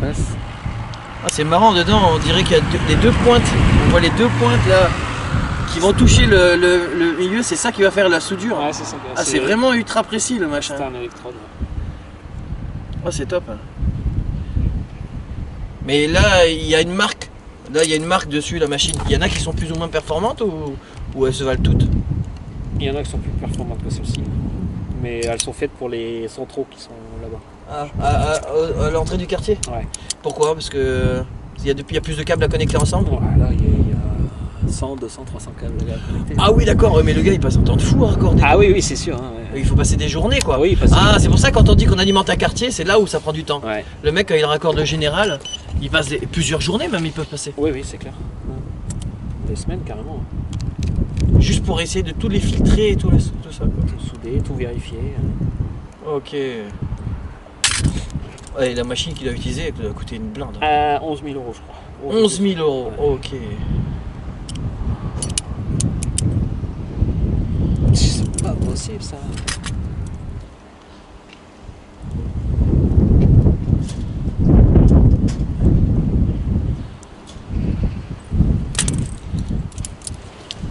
passe. Ah, c'est marrant, dedans on dirait qu'il y a les deux pointes. On voit les deux pointes là qui vont toucher le milieu, c'est ça qui va faire la soudure. Ouais, c'est ça. Ah, c'est vraiment ultra précis le machin. C'est un électrode. Ah, c'est top. Mais là, il y a une marque. Là, il y a une marque dessus, la machine. Il y en a qui sont plus ou moins performantes ou elles se valent toutes? Il y en a qui sont plus performantes que celle-ci. Mais elles sont faites pour les centraux qui sont là-bas. À l'entrée du quartier? Ouais. Pourquoi? Parce que il y a plus de câbles à connecter ensemble? Ouais, là, il y a 100, 200, 300 câbles à connecter. Ah oui, d'accord, mais le gars il passe un temps de fou à raccorder. Ah oui, c'est sûr. Hein, ouais. Il faut passer des journées quoi. Oui, c'est pour ça que quand on dit qu'on alimente un quartier, c'est là où ça prend du temps. Ouais. Le mec quand il raccorde le général, il passe plusieurs journées même, ils peuvent passer. Oui, c'est clair. Des semaines carrément. Juste pour essayer de tout les filtrer et tout ça quoi. Tout souder, tout vérifier. Ok. Ouais, la machine qu'il a utilisée elle doit coûter une blinde. 11 000 euros je crois. 11 000 euros, ouais. ok. C'est pas possible ça.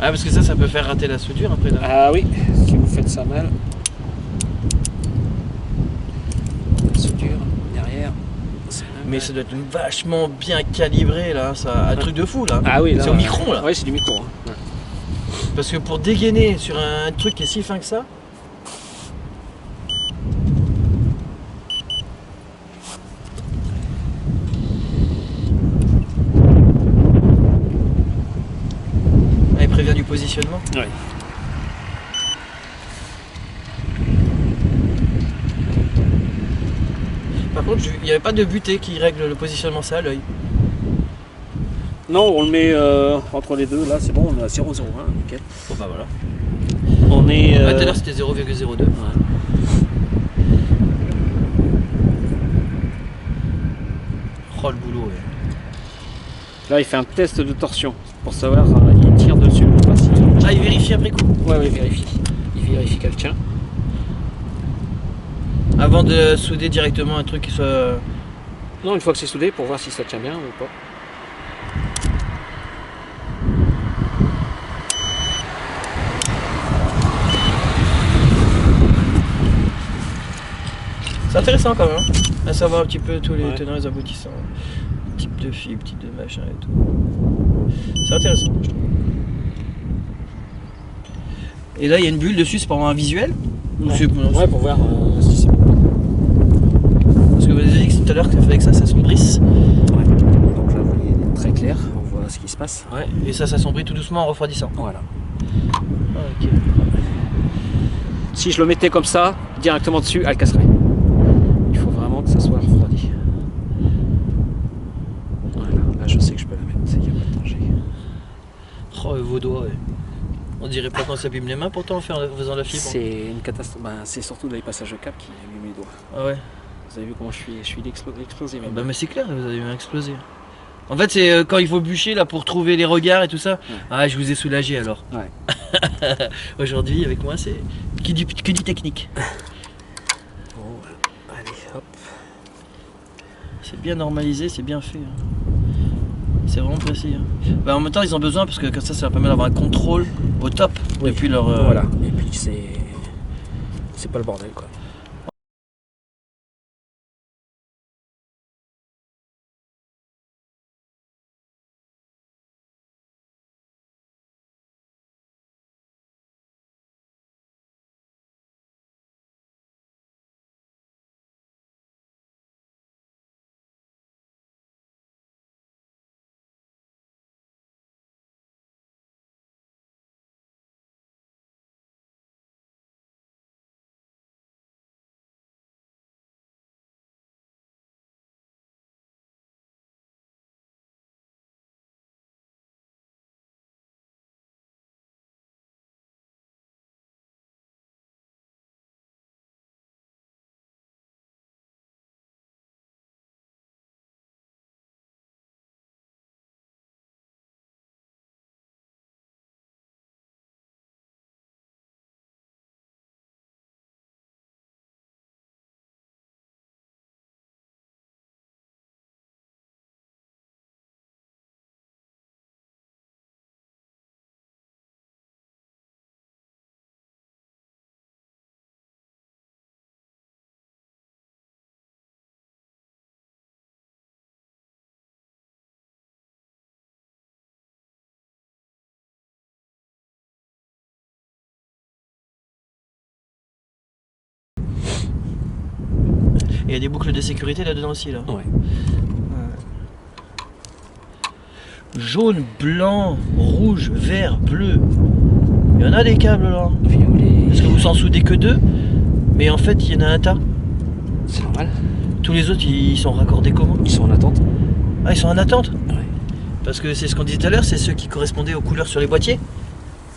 Ah parce que ça peut faire rater la soudure après là. Ah oui, si vous faites ça mal. La soudure derrière. Mais ça doit être vachement bien calibré là, ça, un truc de fou là. Ah oui, là, c'est au micron là. Oui, c'est du micron. Hein. Ouais. Parce que pour dégainer sur un truc qui est si fin que ça. Ah, il prévient du positionnement. Oui. Par contre, il n'y avait pas de butée qui règle le positionnement, ça à l'œil. Non, on le met entre les deux, là c'est bon, on est à 0,01, nickel. Bon bah voilà. On est. Tout à l'heure c'était 0,02. Ouais. Oh le boulot, ouais. Là il fait un test de torsion pour savoir, il tire dessus. Pas si... Ah, il vérifie après coup? Ouais, il vérifie. Il vérifie qu'elle tient. Avant de souder directement un truc qui soit. Non, une fois que c'est soudé, pour voir si ça tient bien ou pas. C'est intéressant quand même, hein, à savoir un petit peu tous les Ouais. tenants et les aboutissants. Type de fibre, type de machin et tout. C'est intéressant, je trouve. Et là, il y a une bulle dessus, c'est pour avoir un visuel? Ouais, pour voir si c'est bon. Parce que vous avez dit tout à l'heure qu'il fallait que ça s'assombrisse. Ouais. Donc là, vous voyez, il est très clair, on voit ce qui se passe. Ouais, et ça s'assombrit tout doucement en refroidissant. Voilà. Ah, ok. Si je le mettais comme ça, directement dessus, elle casserait. Il faut vraiment que ça soit refroidi. Voilà, là je sais que je peux la mettre, il n'y a pas de danger. Oh, vos doigts, ouais. On dirait pas qu'on s'abîme les mains pourtant en faisant la fibre. C'est une catastrophe, c'est surtout les passages de câble qui abîment les doigts. Ah ouais. Vous avez vu comment je suis explosé Ah même. bah mais c'est clair, vous avez bien explosé. En fait, c'est quand il faut bûcher là pour trouver les regards et tout ça. Ouais. Ah, je vous ai soulagé alors. Ouais. Aujourd'hui, avec moi, c'est que du technique. Bon, allez, hop. C'est bien normalisé, c'est bien fait. Hein. C'est vraiment précis. Hein. Bah, en même temps, ils ont besoin parce que comme ça va permettre d'avoir un contrôle au top depuis leur. Voilà. Et puis c'est pas le bordel quoi. il y a des boucles de sécurité là-dedans aussi là. Ouais. Jaune, blanc, rouge, vert, bleu. Il y en a des câbles là. Violet. Parce que vous s'en soudez que 2, mais en fait il y en a un tas. C'est normal. Tous les autres ils sont raccordés comment? Ils sont en attente. Ah, ils sont en attente? Ouais. Parce que c'est ce qu'on disait tout à l'heure, c'est ceux qui correspondaient aux couleurs sur les boîtiers.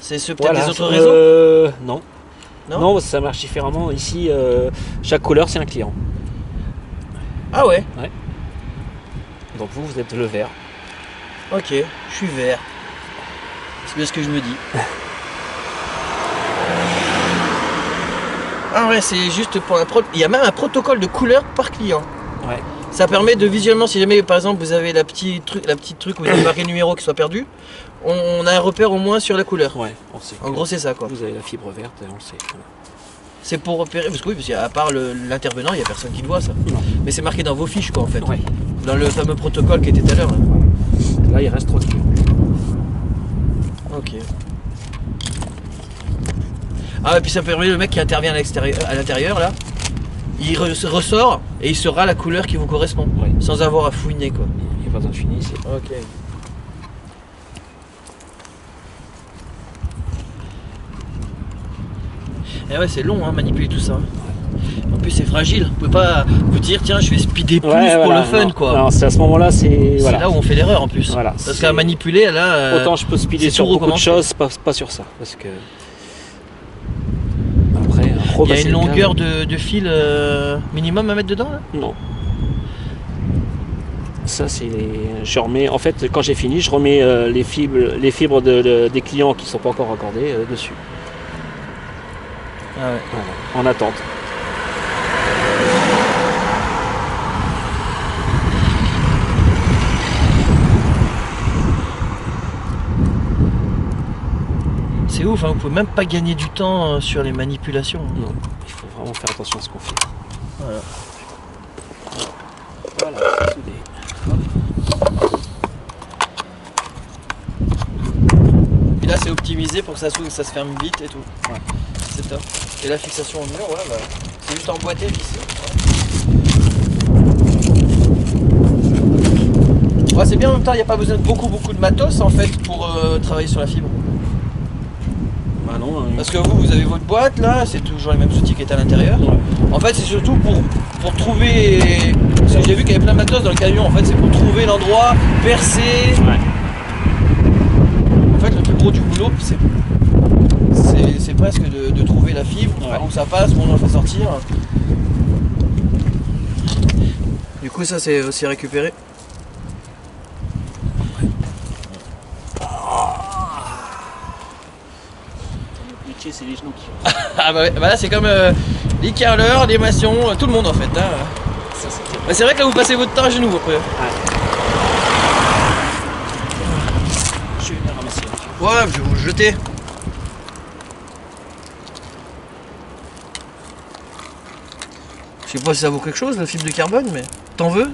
C'est ceux peut-être Voilà, des autres réseaux? Non. Non. Non, ça marche différemment. Ici, chaque couleur, c'est un client. Ah ouais? Donc vous êtes le vert. Ok, je suis vert. C'est bien ce que je me dis. Ah ouais, c'est juste pour un il y a même un protocole de couleur par client. Ouais. Ça permet de visuellement, si jamais par exemple vous avez la petite truc où vous avez marqué le numéro qui soit perdu, on a un repère au moins sur la couleur. Ouais, on sait. En gros c'est ça quoi. Vous avez la fibre verte et on le sait. Voilà. C'est pour repérer, parce que oui, parce qu'à part l'intervenant, il n'y a personne qui le voit ça. Non. Mais c'est marqué dans vos fiches quoi en fait. Ouais. Dans le fameux protocole qui était tout à l'heure. Là, il reste 3 clients. Ok. Ah et puis ça permet le mec qui intervient à l'intérieur là, il ressort et il saura la couleur qui vous correspond. Ouais. Sans avoir à fouiner quoi. Il n'y a pas besoin de finir ici. Ok. Et ouais c'est long hein, manipuler tout ça. En plus c'est fragile, vous pouvez pas vous dire tiens je vais speeder plus pour le fun quoi. Non, c'est à ce moment-là, c'est C'est là où on fait l'erreur en plus. Voilà, parce qu'à manipuler là. Autant je peux speeder c'est sur tout beaucoup de recommencer. choses, pas sur ça. Parce que. Après, Il y a une longueur de fil minimum à mettre dedans là? Non. Ça c'est je remets. En fait, quand j'ai fini, je remets les fibres des clients qui ne sont pas encore raccordés dessus. Ah ouais. Voilà, en attente. C'est ouf, hein, vous pouvez même pas gagner du temps sur les manipulations. Non, il faut vraiment faire attention à ce qu'on fait. Voilà. Voilà, c'est soudé. Et là c'est optimisé pour que ça s'ouvre, que ça se ferme vite et tout. Ouais. C'est top. Et la fixation au mur, ouais, bah, c'est juste emboîté ici. Ouais, c'est bien en même temps, il n'y a pas besoin de beaucoup de matos en fait pour travailler sur la fibre. Bah non, Parce que vous avez votre boîte là, c'est toujours les mêmes outils qui étaient à l'intérieur. Ouais. En fait, c'est surtout pour trouver. Parce que j'ai vu qu'il y avait plein de matos dans le camion. En fait, c'est pour trouver l'endroit, percer. Ouais. En fait, le plus gros du boulot, c'est presque de trouver la fibre, par où ça passe, où on en fait sortir. Du coup, ça c'est aussi récupéré. Le métier, c'est les genoux qui. Ah bah, bah là, c'est comme les carreleurs, les maçons, tout le monde en fait. Hein. Ça, c'était. Bah, c'est vrai que là, vous passez votre temps à genoux après. Ouais. Je vais venir ramasser. Ouais, je vais vous le jeter. Je sais pas si ça vaut quelque chose, la fibre de carbone, mais t'en veux?